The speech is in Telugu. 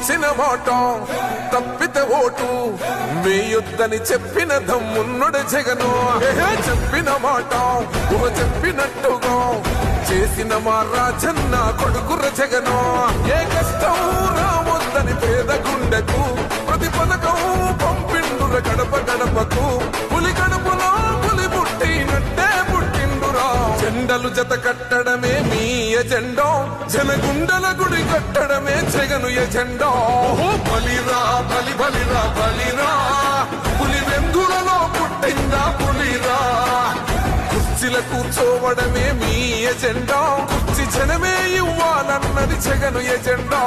ఇచ్చిన మాట తప్పితే ఓటు వేయొద్దని చెప్పిన దమ్మున్నడు జగను. చెప్పిన మాట చెప్పినట్టుగా చేసిన మా రాజన్న కొడుకుర జగను. ఏ కష్టం రావద్దని పేద గుండెకు ప్రతి పథకం పంపిండుర గడప గడపకు. పులి గడపలో పులి పుట్టినట్టే పుట్టిండురా. జెండలు జత కట్టడమే మీ ఎజెండా, జనగుండల గుడి కట్టడమే జగను ఎజెండా. బలిరా బలి బలిరా బలిరా, పులి వెందులలో పుట్టిందా పులిరా. కుర్చీల కూర్చోవడమే మీ ఎజెండా, కుర్చీ జనమే ఇవ్వాలన్నది జగను ఎజెండా.